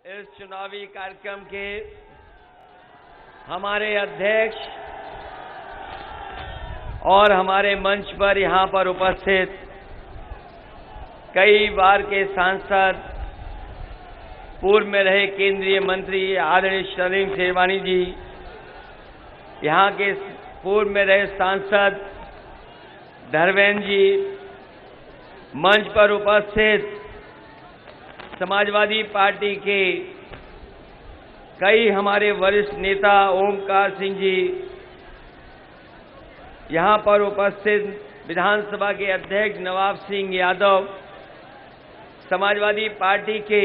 इस चुनावी कार्यक्रम के हमारे अध्यक्ष और हमारे मंच पर यहां पर उपस्थित कई बार के सांसद, पूर्व में रहे केंद्रीय मंत्री आदरणीय सलीम शेरवानी जी, यहां के पूर्व में रहे सांसद धर्मेंद्र जी, मंच पर उपस्थित समाजवादी पार्टी के कई हमारे वरिष्ठ नेता ओमकार सिंह जी, यहां पर उपस्थित विधानसभा के अध्यक्ष नवाब सिंह यादव, समाजवादी पार्टी के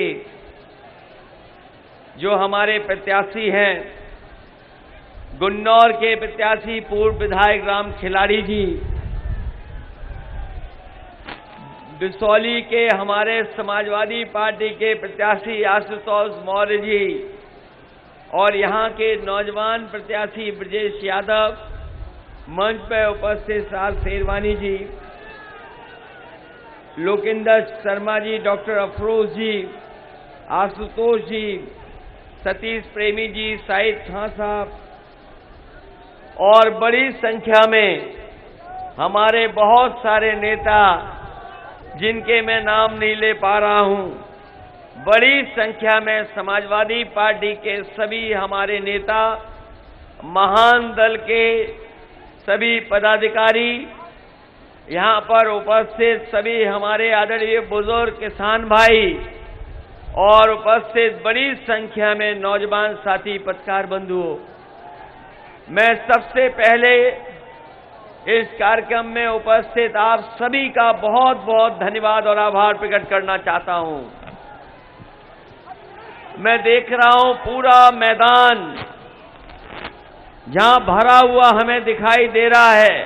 जो हमारे प्रत्याशी हैं, गुन्नौर के प्रत्याशी पूर्व विधायक राम खिलाड़ी जी, बिसौली के हमारे समाजवादी पार्टी के प्रत्याशी आशुतोष मौर्य जी और यहां के नौजवान प्रत्याशी ब्रजेश यादव, मंच पर उपस्थित साल शेरवानी जी, लोकेंद्र शर्मा जी, डॉक्टर अफरोज जी, आशुतोष जी, सतीश प्रेमी जी, साहिद खां साहब और बड़ी संख्या में हमारे बहुत सारे नेता जिनके मैं नाम नहीं ले पा रहा हूं, बड़ी संख्या में समाजवादी पार्टी के सभी हमारे नेता, महान दल के सभी पदाधिकारी, यहां पर उपस्थित सभी हमारे आदरणीय बुजुर्ग किसान भाई और उपस्थित बड़ी संख्या में नौजवान साथी पत्रकार बंधुओं, मैं सबसे पहले इस कार्यक्रम में उपस्थित आप सभी का बहुत बहुत धन्यवाद और आभार प्रकट करना चाहता हूं। मैं देख रहा हूं पूरा मैदान जहां भरा हुआ हमें दिखाई दे रहा है,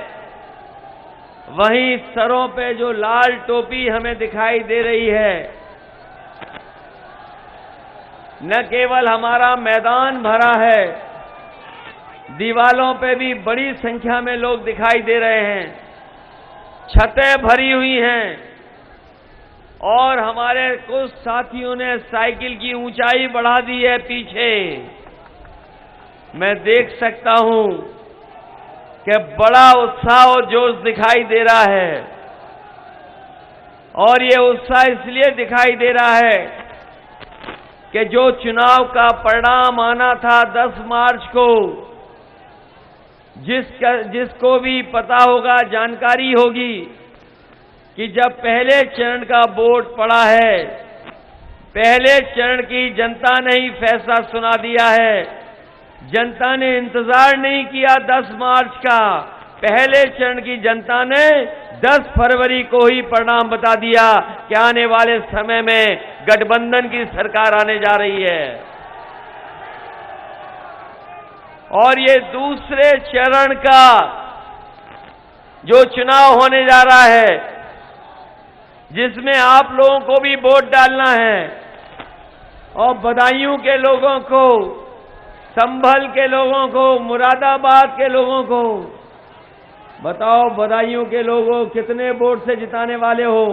वहीं सरों पे जो लाल टोपी हमें दिखाई दे रही है, न केवल हमारा मैदान भरा है, दीवालों पे भी बड़ी संख्या में लोग दिखाई दे रहे हैं, छतें भरी हुई हैं और हमारे कुछ साथियों ने साइकिल की ऊंचाई बढ़ा दी है पीछे। मैं देख सकता हूं कि बड़ा उत्साह और जोश दिखाई दे रहा है और ये उत्साह इसलिए दिखाई दे रहा है कि जो चुनाव का परिणाम आना था 10 मार्च को, जिसको भी पता होगा, जानकारी होगी कि जब पहले चरण का वोट पड़ा है, पहले चरण की जनता ने ही फैसला सुना दिया है। जनता ने इंतजार नहीं किया 10 मार्च का, पहले चरण की जनता ने 10 फरवरी को ही परिणाम बता दिया कि आने वाले समय में गठबंधन की सरकार आने जा रही है। और ये दूसरे चरण का जो चुनाव होने जा रहा है, जिसमें आप लोगों को भी वोट डालना है और बदायूं के लोगों को, संभल के लोगों को, मुरादाबाद के लोगों को, बताओ बदायूं के लोगों कितने वोट से जिताने वाले हो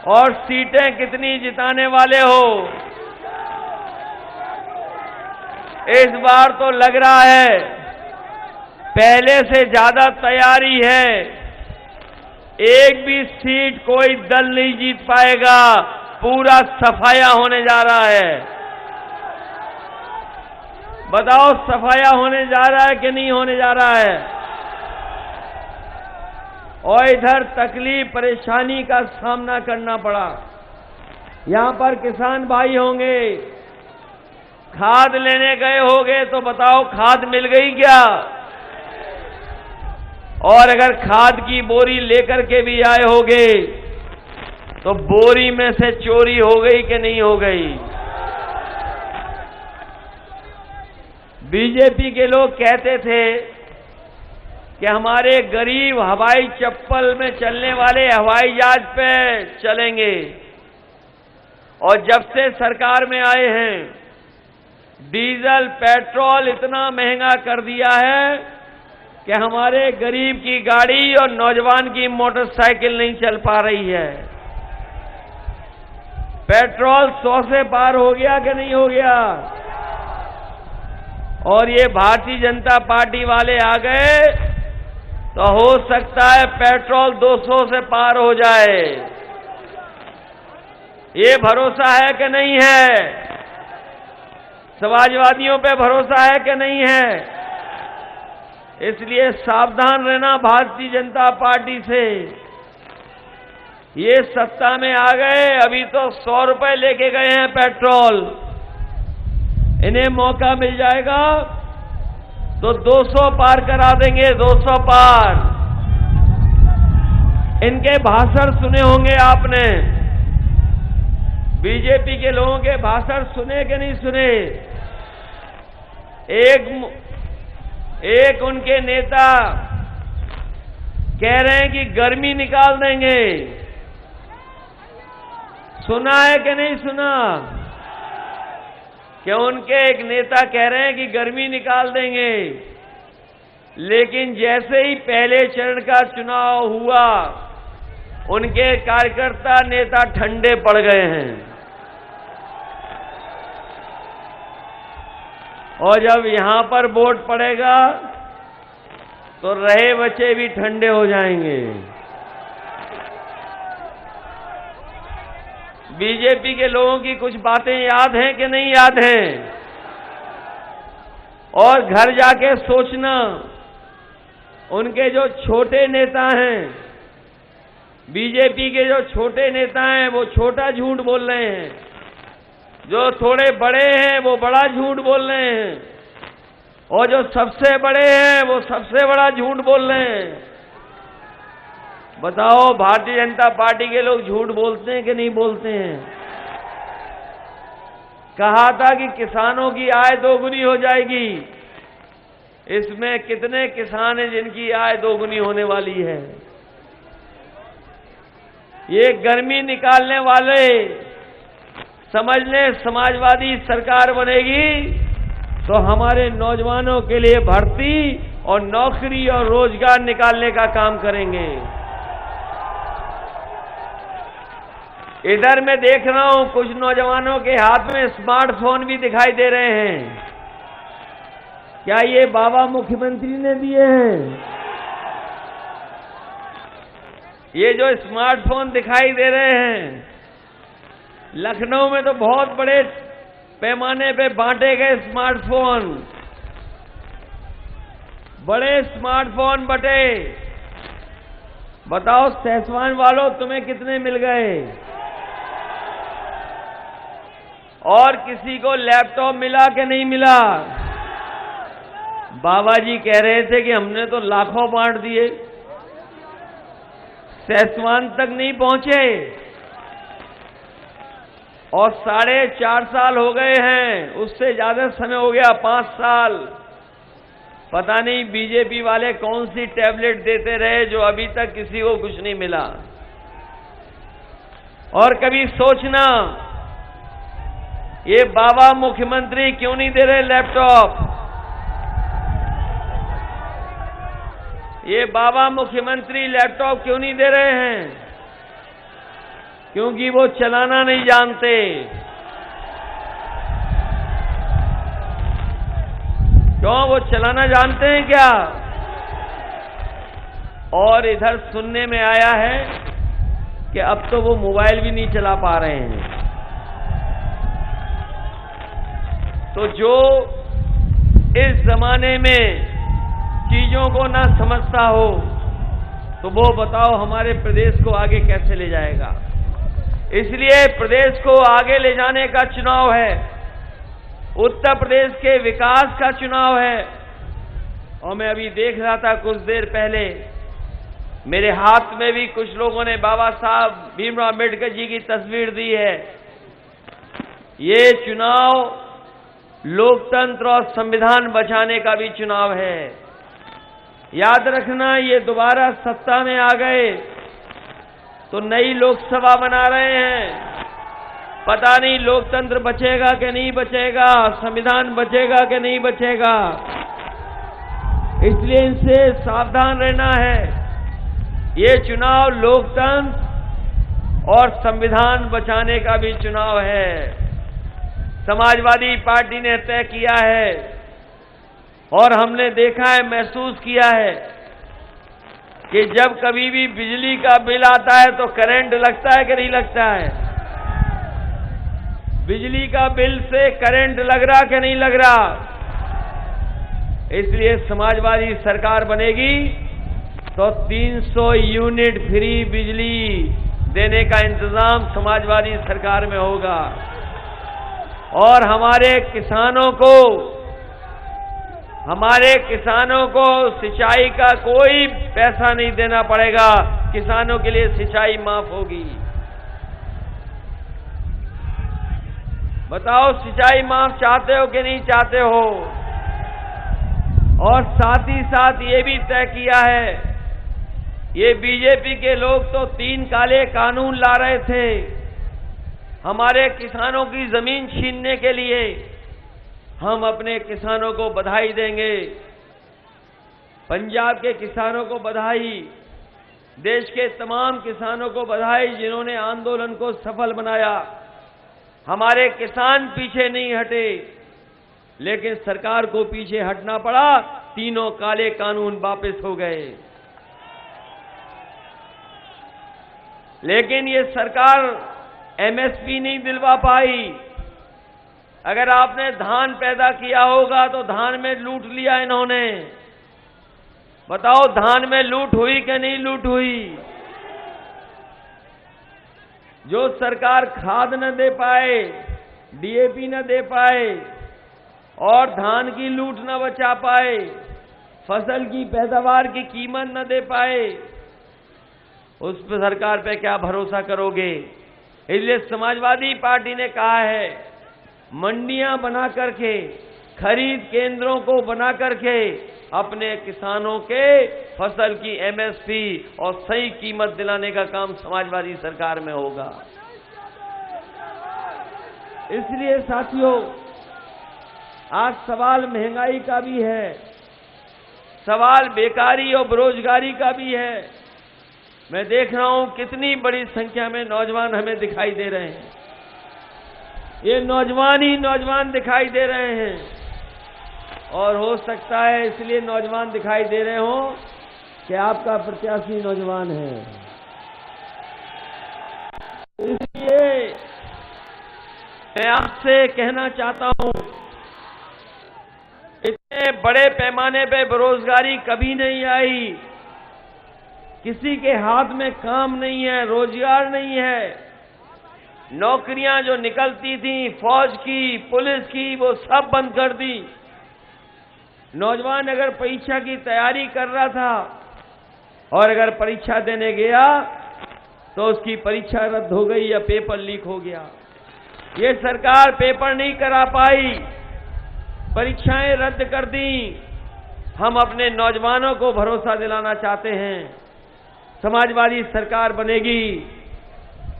और सीटें कितनी जिताने वाले हो। इस बार तो लग रहा है पहले से ज्यादा तैयारी है, एक भी सीट कोई दल नहीं जीत पाएगा, पूरा सफाया होने जा रहा है। बताओ सफाया होने जा रहा है कि नहीं होने जा रहा है। और इधर तकलीफ परेशानी का सामना करना पड़ा। यहां पर किसान भाई होंगे, खाद लेने गए होगे तो बताओ खाद मिल गई क्या? और अगर खाद की बोरी लेकर के भी आए होगे तो बोरी में से चोरी हो गई कि नहीं हो गई? बीजेपी के लोग कहते थे कि हमारे गरीब हवाई चप्पल में चलने वाले हवाई जहाज पे चलेंगे, और जब से सरकार में आए हैं डीजल पेट्रोल इतना महंगा कर दिया है कि हमारे गरीब की गाड़ी और नौजवान की मोटरसाइकिल नहीं चल पा रही है। पेट्रोल 100 से पार हो गया कि नहीं हो गया? और ये भारतीय जनता पार्टी वाले आ गए तो हो सकता है पेट्रोल 200 से पार हो जाए। ये भरोसा है कि नहीं है? समाजवादियों पे भरोसा है कि नहीं है? इसलिए सावधान रहना भारतीय जनता पार्टी से। ये सत्ता में आ गए, अभी तो 100 रुपए लेके गए हैं पेट्रोल। इन्हें मौका मिल जाएगा तो 200 पार करा देंगे, 200 पार। इनके भाषण सुने होंगे आपने, बीजेपी के लोगों के भाषण सुने कि नहीं सुने? एक उनके नेता कह रहे हैं कि गर्मी निकाल देंगे। सुना है कि नहीं सुना? कि उनके एक नेता कह रहे हैं कि गर्मी निकाल देंगे, लेकिन जैसे ही पहले चरण का चुनाव हुआ, उनके कार्यकर्ता नेता ठंडे पड़ गए हैं। और जब यहां पर वोट पड़ेगा तो रहे बचे भी ठंडे हो जाएंगे। बीजेपी के लोगों की कुछ बातें याद हैं कि नहीं याद हैं? और घर जाके सोचना, उनके जो छोटे नेता हैं, बीजेपी के जो छोटे नेता हैं, वो छोटा झूठ बोल रहे हैं। जो थोड़े बड़े हैं वो बड़ा झूठ बोल रहे हैं, और जो सबसे बड़े हैं वो सबसे बड़ा झूठ बोल रहे हैं। बताओ, भारतीय जनता पार्टी के लोग झूठ बोलते हैं कि नहीं बोलते हैं? कहा था कि किसानों की आय दोगुनी हो जाएगी। इसमें कितने किसान हैं जिनकी आय दोगुनी होने वाली है? ये गर्मी निकालने वाले समझ लें, समाजवादी सरकार बनेगी तो हमारे नौजवानों के लिए भर्ती और नौकरी और रोजगार निकालने का काम करेंगे। इधर मैं देख रहा हूं कुछ नौजवानों के हाथ में स्मार्टफोन भी दिखाई दे रहे हैं। क्या ये बाबा मुख्यमंत्री ने दिए हैं? ये जो स्मार्टफोन दिखाई दे रहे हैं, लखनऊ में तो बहुत बड़े पैमाने पे बांटे गए स्मार्टफोन, बड़े स्मार्टफोन बटे। बताओ सैसवान वालों, तुम्हें कितने मिल गए? और किसी को लैपटॉप मिला कि नहीं मिला? बाबा जी कह रहे थे कि हमने तो लाखों बांट दिए, सैसवान तक नहीं पहुंचे। और 4.5 साल हो गए हैं, उससे ज्यादा समय हो गया, 5 साल। पता नहीं बीजेपी वाले कौन सी टैबलेट देते रहे जो अभी तक किसी को कुछ नहीं मिला। और कभी सोचना, ये बाबा मुख्यमंत्री क्यों नहीं दे रहे लैपटॉप? ये बाबा मुख्यमंत्री लैपटॉप क्यों नहीं दे रहे हैं? क्योंकि वो चलाना नहीं जानते। क्यों? वो चलाना जानते हैं क्या? और इधर सुनने में आया है कि अब तो वो मोबाइल भी नहीं चला पा रहे हैं। तो जो इस जमाने में चीजों को ना समझता हो, तो वो बताओ हमारे प्रदेश को आगे कैसे ले जाएगा? इसलिए प्रदेश को आगे ले जाने का चुनाव है, उत्तर प्रदेश के विकास का चुनाव है। और मैं अभी देख रहा था कुछ देर पहले, मेरे हाथ में भी कुछ लोगों ने बाबा साहब भीमराव अम्बेडकर जी की तस्वीर दी है। ये चुनाव लोकतंत्र और संविधान बचाने का भी चुनाव है। याद रखना, ये दोबारा सत्ता में आ गए तो नई लोकसभा बना रहे हैं। पता नहीं लोकतंत्र बचेगा कि नहीं बचेगा, संविधान बचेगा कि नहीं बचेगा। इसलिए इनसे सावधान रहना है। ये चुनाव लोकतंत्र और संविधान बचाने का भी चुनाव है। समाजवादी पार्टी ने तय किया है और हमने देखा है, महसूस किया है कि जब कभी भी बिजली का बिल आता है तो करंट लगता है कि नहीं लगता है? बिजली का बिल से करंट लग रहा कि नहीं लग रहा? इसलिए समाजवादी सरकार बनेगी तो 300 यूनिट फ्री बिजली देने का इंतजाम समाजवादी सरकार में होगा और हमारे किसानों को सिंचाई का कोई पैसा नहीं देना पड़ेगा। किसानों के लिए सिंचाई माफ होगी। बताओ, सिंचाई माफ चाहते हो कि नहीं चाहते हो? और साथ ही साथ ये भी तय किया है, ये बीजेपी के लोग तो 3 काले कानून ला रहे थे हमारे किसानों की जमीन छीनने के लिए। हम अपने किसानों को बधाई देंगे, पंजाब के किसानों को बधाई, देश के तमाम किसानों को बधाई जिन्होंने आंदोलन को सफल बनाया। हमारे किसान पीछे नहीं हटे, लेकिन सरकार को पीछे हटना पड़ा। 3 काले कानून वापस हो गए। लेकिन ये सरकार एमएसपी नहीं दिलवा पाई। अगर आपने धान पैदा किया होगा तो धान में लूट लिया इन्होंने। बताओ, धान में लूट हुई कि नहीं लूट हुई? जो सरकार खाद न दे पाए, डीएपी न दे पाए और धान की लूट न बचा पाए, फसल की पैदावार की कीमत न दे पाए, उस पर सरकार पे क्या भरोसा करोगे? इसलिए समाजवादी पार्टी ने कहा है, मंडियां बना करके, खरीद केंद्रों को बना करके अपने किसानों के फसल की एमएसपी और सही कीमत दिलाने का काम समाजवादी सरकार में होगा। इसलिए साथियों, आज सवाल महंगाई का भी है, सवाल बेकारी और बेरोजगारी का भी है। मैं देख रहा हूं कितनी बड़ी संख्या में नौजवान हमें दिखाई दे रहे हैं। ये नौजवान ही नौजवान दिखाई दे रहे हैं और हो सकता है इसलिए नौजवान दिखाई दे रहे हो कि आपका प्रत्याशी नौजवान है। इसलिए मैं आपसे कहना चाहता हूं, इतने बड़े पैमाने पे बेरोजगारी कभी नहीं आई। किसी के हाथ में काम नहीं है, रोजगार नहीं है। नौकरियां जो निकलती थी फौज की, पुलिस की, वो सब बंद कर दी। नौजवान अगर परीक्षा की तैयारी कर रहा था और अगर परीक्षा देने गया तो उसकी परीक्षा रद्द हो गई या पेपर लीक हो गया। ये सरकार पेपर नहीं करा पाई, परीक्षाएं रद्द कर दी। हम अपने नौजवानों को भरोसा दिलाना चाहते हैं, समाजवादी सरकार बनेगी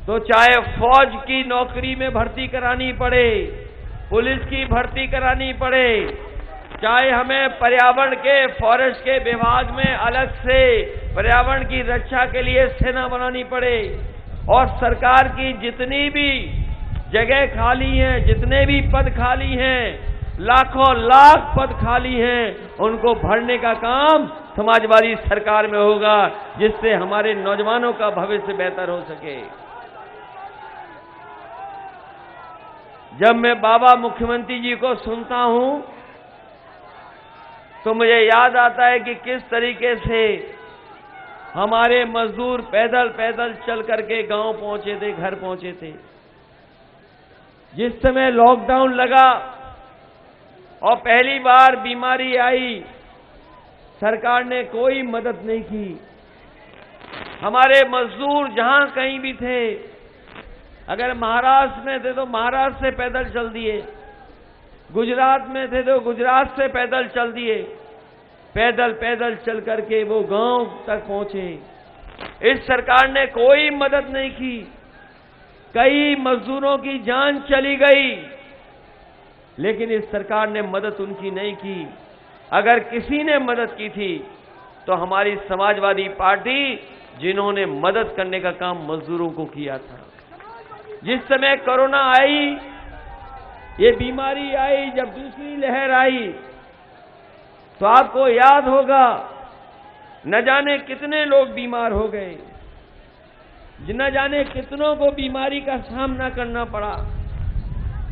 तो चाहे फौज की नौकरी में भर्ती करानी पड़े, पुलिस की भर्ती करानी पड़े, चाहे हमें पर्यावरण के, फॉरेस्ट के विभाग में अलग से पर्यावरण की रक्षा के लिए सेना बनानी पड़े, और सरकार की जितनी भी जगह खाली हैं, जितने भी पद खाली हैं, लाखों लाख पद खाली हैं, उनको भरने का काम समाजवादी सरकार में होगा, जिससे हमारे नौजवानों का भविष्य बेहतर हो सके। जब मैं बाबा मुख्यमंत्री जी को सुनता हूं तो मुझे याद आता है कि किस तरीके से हमारे मजदूर पैदल पैदल चल करके गांव पहुंचे थे, घर पहुंचे थे। जिस समय लॉकडाउन लगा और पहली बार बीमारी आई, सरकार ने कोई मदद नहीं की। हमारे मजदूर जहां कहीं भी थे, अगर महाराष्ट्र में थे तो महाराष्ट्र से पैदल चल दिए, गुजरात में थे तो गुजरात से पैदल चल दिए, पैदल पैदल चल करके वो गांव तक पहुंचे। इस सरकार ने कोई मदद नहीं की। कई मजदूरों की जान चली गई, लेकिन इस सरकार ने मदद उनकी नहीं की। अगर किसी ने मदद की थी तो हमारी समाजवादी पार्टी, जिन्होंने मदद करने का काम मजदूरों को किया था। जिस समय कोरोना आई, ये बीमारी आई, जब दूसरी लहर आई, तो आपको याद होगा न जाने कितने लोग बीमार हो गए, न जाने कितनों को बीमारी का सामना करना पड़ा।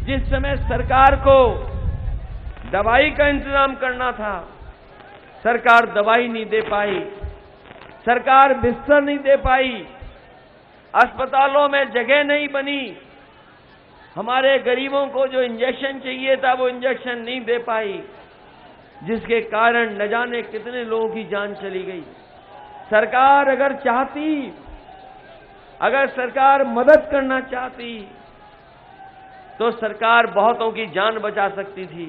जिस समय सरकार को दवाई का इंतजाम करना था, सरकार दवाई नहीं दे पाई, सरकार बिस्तर नहीं दे पाई, अस्पतालों में जगह नहीं बनी, हमारे गरीबों को जो इंजेक्शन चाहिए था वो इंजेक्शन नहीं दे पाई, जिसके कारण न जाने कितने लोगों की जान चली गई। सरकार अगर चाहती, अगर सरकार मदद करना चाहती, तो सरकार बहुतों की जान बचा सकती थी।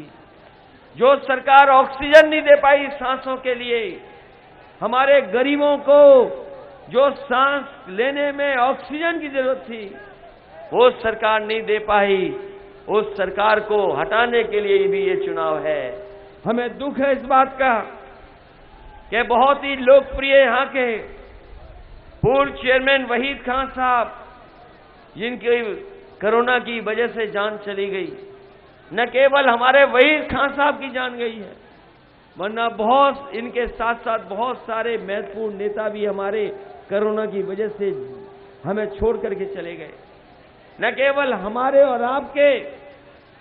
जो सरकार ऑक्सीजन नहीं दे पाई सांसों के लिए, हमारे गरीबों को जो सांस लेने में ऑक्सीजन की जरूरत थी, वो सरकार नहीं दे पाई। उस सरकार को हटाने के लिए भी ये चुनाव है। हमें दुख है इस बात का कि बहुत ही लोकप्रिय यहां के पूर्व चेयरमैन वहीद खान साहब, जिनकी कोरोना की वजह से जान चली गई, न केवल हमारे वहीद खान साहब की जान गई है, वरना बहुत इनके साथ साथ बहुत सारे महत्वपूर्ण नेता भी हमारे कोरोना की वजह से हमें छोड़ करके चले गए। न केवल हमारे और आपके,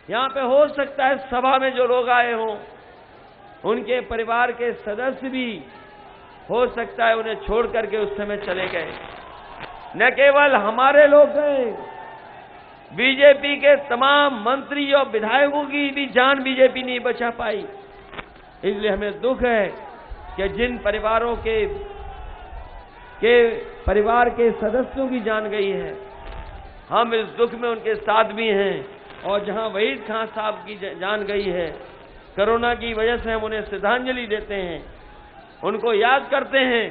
यहां पे हो सकता है सभा में जो लोग आए हों, उनके परिवार के सदस्य भी हो सकता है उन्हें छोड़ करके उस समय चले गए। न केवल हमारे लोग गए, बीजेपी के तमाम मंत्री और विधायकों की भी जान बीजेपी नहीं बचा पाई। इसलिए हमें दुख है कि जिन परिवारों के परिवार के सदस्यों की जान गई है, हम इस दुख में उनके साथ भी हैं। और जहां वहीद खान साहब की जान गई है, कोरोना की वजह से हम उन्हें श्रद्धांजलि देते हैं, उनको याद करते हैं।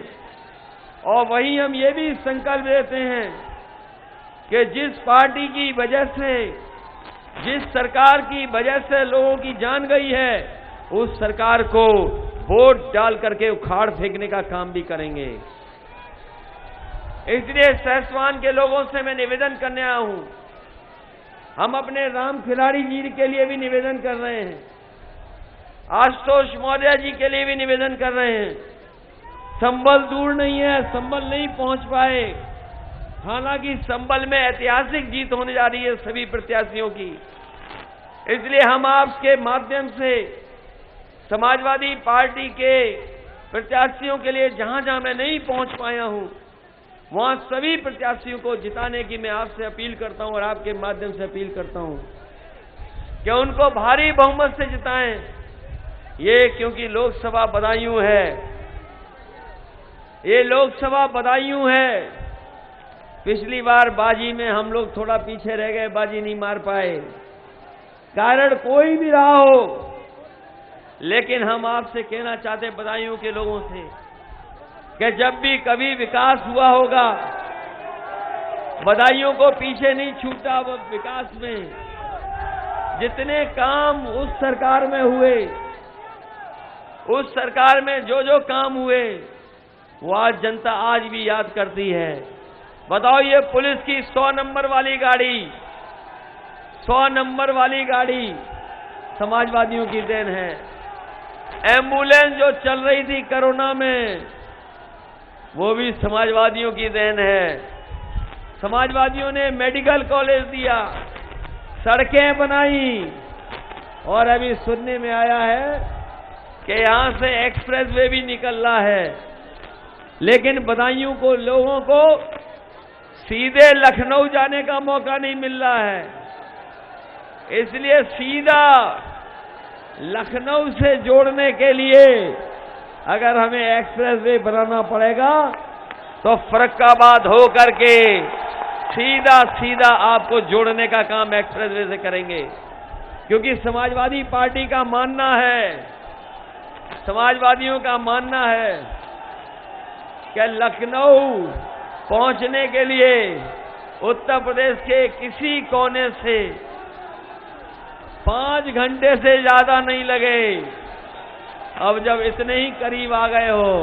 और वहीं हम ये भी संकल्प लेते हैं कि जिस पार्टी की वजह से, जिस सरकार की वजह से लोगों की जान गई है, उस सरकार को वोट डाल करके उखाड़ फेंकने का काम भी करेंगे। इसलिए सहसवान के लोगों से मैं निवेदन करने आया हूं, हम अपने राम खिलाड़ी जी के लिए भी निवेदन कर रहे हैं, आशुतोष मौर्य जी के लिए भी निवेदन कर रहे हैं। संबल दूर नहीं है, संबल नहीं पहुंच पाए, हालांकि संबल में ऐतिहासिक जीत होने जा रही है सभी प्रत्याशियों की। इसलिए हम आपके माध्यम से समाजवादी पार्टी के प्रत्याशियों के लिए जहां जहां मैं नहीं पहुंच पाया हूं, वहां सभी प्रत्याशियों को जिताने की मैं आपसे अपील करता हूं और आपके माध्यम से अपील करता हूं कि उनको भारी बहुमत से जिताएं। ये क्योंकि लोकसभा बदायूं है, ये लोकसभा बदायूं है। पिछली बार बाजी में हम लोग थोड़ा पीछे रह गए, बाजी नहीं मार पाए, कारण कोई भी रहा हो, लेकिन हम आपसे कहना चाहते बदायूं के लोगों से कि जब भी कभी विकास हुआ होगा, बदायूं को पीछे नहीं छूटा। वो विकास में जितने काम उस सरकार में हुए, उस सरकार में जो जो काम हुए, वो आज जनता आज भी याद करती है। बताओ, ये पुलिस की 100 नंबर वाली गाड़ी, 100 नंबर वाली गाड़ी समाजवादियों की देन है। एम्बुलेंस जो चल रही थी कोरोना में, वो भी समाजवादियों की देन है। समाजवादियों ने मेडिकल कॉलेज दिया, सड़कें बनाई, और अभी सुनने में आया है कि यहां से एक्सप्रेस वे भी निकल रहा है। लेकिन बदायूं को लोगों को सीधे लखनऊ जाने का मौका नहीं मिल रहा है, इसलिए सीधा लखनऊ से जोड़ने के लिए अगर हमें एक्सप्रेस वे बनाना पड़ेगा तो फर्रुखाबाद हो करके सीधा सीधा आपको जोड़ने का काम एक्सप्रेस वे से करेंगे। क्योंकि समाजवादी पार्टी का मानना है, समाजवादियों का मानना है कि लखनऊ पहुंचने के लिए उत्तर प्रदेश के किसी कोने से 5 घंटे से ज्यादा नहीं लगे। अब जब इतने ही करीब आ गए हो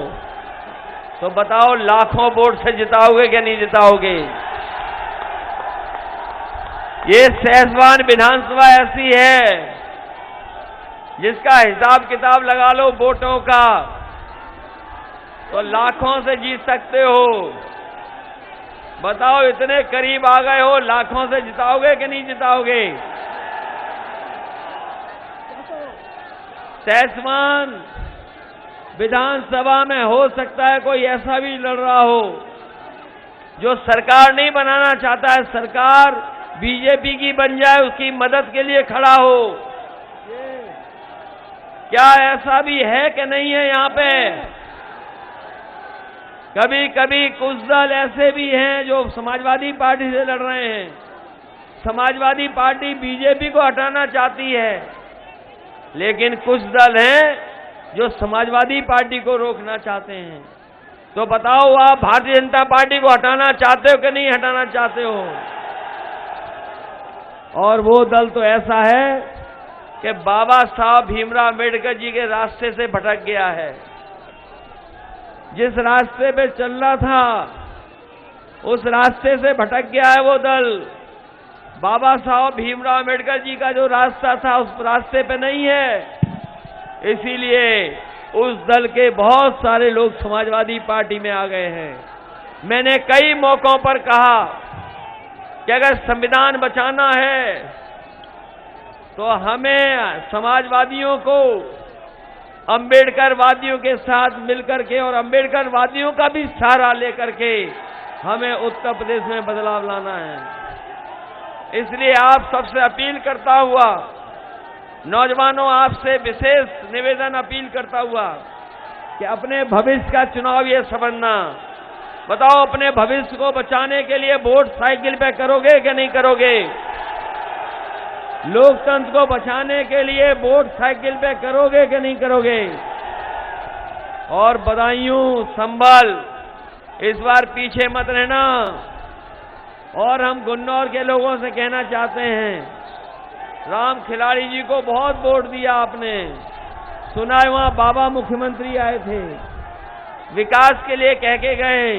तो बताओ, लाखों वोट से जिताओगे कि नहीं जिताओगे? ये सहसवान विधानसभा ऐसी है जिसका हिसाब किताब लगा लो वोटों का तो लाखों से जीत सकते हो। बताओ, इतने करीब आ गए हो, लाखों से जिताओगे कि नहीं जिताओगे? सहसवान विधानसभा में हो सकता है कोई ऐसा भी लड़ रहा हो जो सरकार नहीं बनाना चाहता है, सरकार बीजेपी की बन जाए, उसकी मदद के लिए खड़ा हो। क्या ऐसा भी है कि नहीं है? यहां पे कभी कभी कुछ दल ऐसे भी हैं जो समाजवादी पार्टी से लड़ रहे हैं। समाजवादी पार्टी बीजेपी को हटाना चाहती है, लेकिन कुछ दल हैं जो समाजवादी पार्टी को रोकना चाहते हैं। तो बताओ, आप भारतीय जनता पार्टी को हटाना चाहते हो कि नहीं हटाना चाहते हो? और वो दल तो ऐसा है कि बाबा साहब भीमराव अम्बेडकर जी के रास्ते से भटक गया है। जिस रास्ते पे चल रहा था उस रास्ते से भटक गया है वो दल। बाबा साहब भीमराव अम्बेडकर जी का जो रास्ता था उस रास्ते पे नहीं है। इसीलिए उस दल के बहुत सारे लोग समाजवादी पार्टी में आ गए हैं। मैंने कई मौकों पर कहा कि अगर संविधान बचाना है तो हमें समाजवादियों को अम्बेडकरवादियों के साथ मिलकर के और अम्बेडकरवादियों का भी सहारा लेकर के हमें उत्तर प्रदेश में बदलाव लाना है। इसलिए आप सबसे अपील करता हुआ, नौजवानों, आपसे विशेष निवेदन अपील करता हुआ कि अपने भविष्य का चुनाव ये समझना। बताओ, अपने भविष्य को बचाने के लिए वोट साइकिल पे करोगे कि नहीं करोगे? लोकतंत्र को बचाने के लिए वोट साइकिल पे करोगे कि नहीं करोगे? और बदायूं, संभल, इस बार पीछे मत रहना। और हम गुन्नौर के लोगों से कहना चाहते हैं, राम खिलाड़ी जी को बहुत वोट दिया आपने। सुना है वहां बाबा मुख्यमंत्री आए थे, विकास के लिए कह के गए।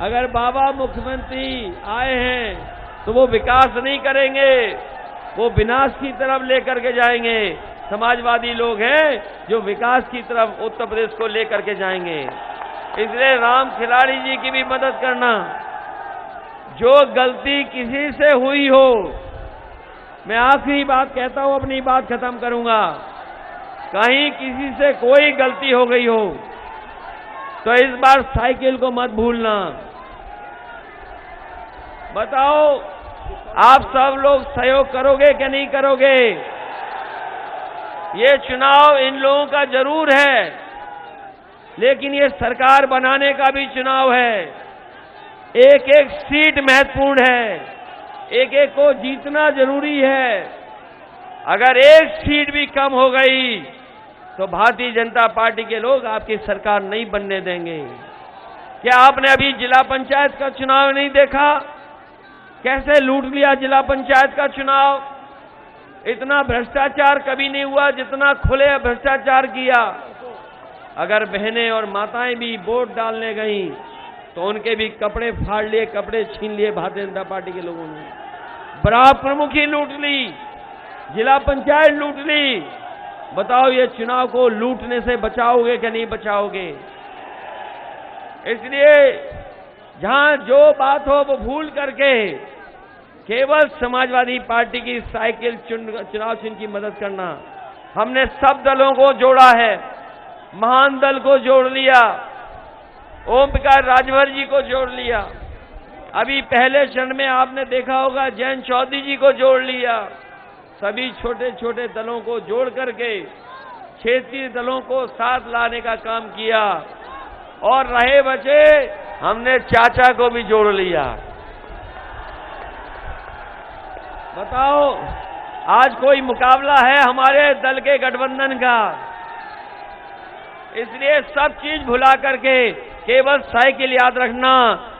अगर बाबा मुख्यमंत्री आए हैं तो वो विकास नहीं करेंगे, वो विनाश की तरफ लेकर के जाएंगे। समाजवादी लोग हैं जो विकास की तरफ उत्तर प्रदेश को लेकर के जाएंगे। इसलिए राम खिलाड़ी जी की भी मदद करना। जो गलती किसी से हुई हो, मैं आखिरी बात कहता हूं, अपनी बात खत्म करूंगा। कहीं किसी से कोई गलती हो गई हो तो इस बार साइकिल को मत भूलना। बताओ, आप सब लोग सहयोग करोगे कि नहीं करोगे? ये चुनाव इन लोगों का जरूर है, लेकिन ये सरकार बनाने का भी चुनाव है। एक एक सीट महत्वपूर्ण है, एक एक को जीतना जरूरी है। अगर एक सीट भी कम हो गई तो भारतीय जनता पार्टी के लोग आपकी सरकार नहीं बनने देंगे। क्या आपने अभी जिला पंचायत का चुनाव नहीं देखा? कैसे लूट लिया जिला पंचायत का चुनाव? इतना भ्रष्टाचार कभी नहीं हुआ जितना खुले भ्रष्टाचार किया। अगर बहनें और माताएं भी वोट डालने गईं तो उनके भी कपड़े फाड़ लिए, कपड़े छीन लिए भारतीय जनता पार्टी के लोगों ने। ब्लॉक प्रमुखी लूट ली, जिला पंचायत लूट ली। बताओ, ये चुनाव को लूटने से बचाओगे कि नहीं बचाओगे? इसलिए जहां जो बात हो वो भूल करके केवल समाजवादी पार्टी की साइकिल चुनाव चिन्ह की मदद करना। हमने सब दलों को जोड़ा है, महान दल को जोड़ लिया, ओम प्रकाश राजभर जी को जोड़ लिया। अभी पहले चरण में आपने देखा होगा जयंत चौधरी जी को जोड़ लिया। सभी छोटे छोटे दलों को जोड़ करके क्षेत्रीय दलों को साथ लाने का काम किया। और रहे बचे, हमने चाचा को भी जोड़ लिया। बताओ, आज कोई मुकाबला है हमारे दल के गठबंधन का? इसलिए सब चीज भुला करके केवल साइकिल याद रखना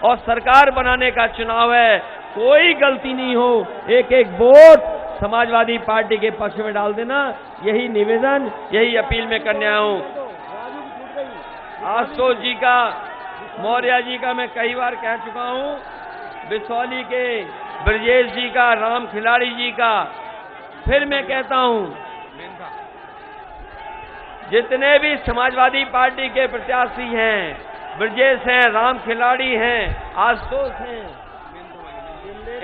और सरकार बनाने का चुनाव है। कोई गलती नहीं हो, एक एक वोट समाजवादी पार्टी के पक्ष में डाल देना। यही निवेदन, यही अपील मैं करने आया हूं। आशुतोष जी का, मौर्य जी का मैं कई बार कह चुका हूं। बिसौली के ब्रजेश जी का, राम खिलाड़ी जी का। फिर मैं कहता हूं, जितने भी समाजवादी पार्टी के प्रत्याशी हैं, ब्रजेश हैं, राम खिलाड़ी हैं, आशुतोष हैं,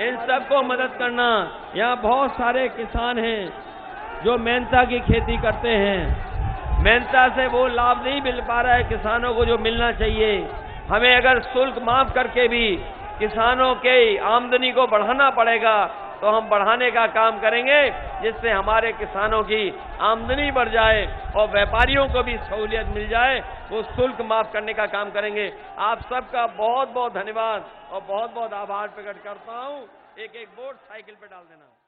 इन सबको मदद करना। यहाँ बहुत सारे किसान हैं जो मेहनता की खेती करते हैं, मेहनता से वो लाभ नहीं मिल पा रहा है किसानों को जो मिलना चाहिए। हमें अगर शुल्क माफ करके भी किसानों के आमदनी को बढ़ाना पड़ेगा तो हम बढ़ाने का काम करेंगे, जिससे हमारे किसानों की आमदनी बढ़ जाए और व्यापारियों को भी सहूलियत मिल जाए। वो शुल्क माफ करने का काम करेंगे। आप सबका बहुत बहुत धन्यवाद और बहुत बहुत आभार प्रकट करता हूं। एक एक वोट साइकिल पे डाल देना।